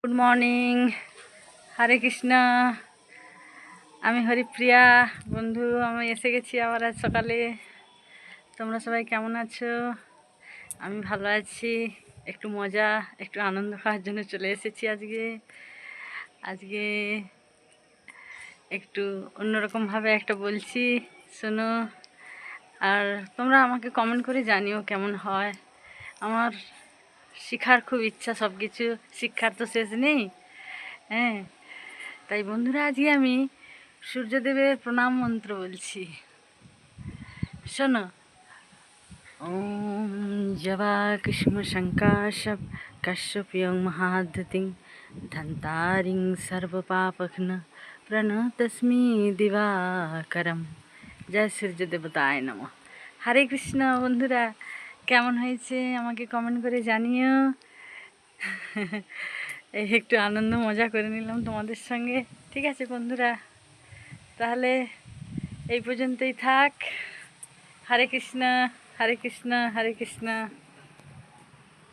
Good morning, হরে কৃষ্ণ। আমি হরিপ্রিয়া বন্ধু, আমি এসে গেছি আবার আজ সকালে। তোমরা সবাই কেমন আছো? আমি ভালো আছি। একটু মজা, একটু আনন্দ খাওয়ার জন্য চলে এসেছি আজকে একটু অন্যরকমভাবে একটা বলছি, শোনো। আর তোমরা আমাকে কমেন্ট করে জানিও কেমন হয়। আমার শেখার খুব ইচ্ছা, সব কিছু শিক্ষার তো শেষ নেই। হ্যাঁ, তাই বন্ধুরা আজকে আমি সূর্যদেবের প্রণাম মন্ত্র বলছি, শোনো। ওম জবা কুসুম শঙ্কাশব কাশ্যপ্যং মহাদতিং ধন্তারিং সর্বপাপঘ্ন প্রণতস্মি দিবাকরম। জয় সূর্য দেবতায় নমঃ। হরে কৃষ্ণ। বন্ধুরা কেমন হয়েছে আমাকে কমেন্ট করে জানিও। এই একটু আনন্দ মজা করে নিলাম তোমাদের সঙ্গে। ঠিক আছে বন্ধুরা, তাহলে এই পর্যন্তই থাক। হরে কৃষ্ণ, হরে কৃষ্ণ, হরে কৃষ্ণ।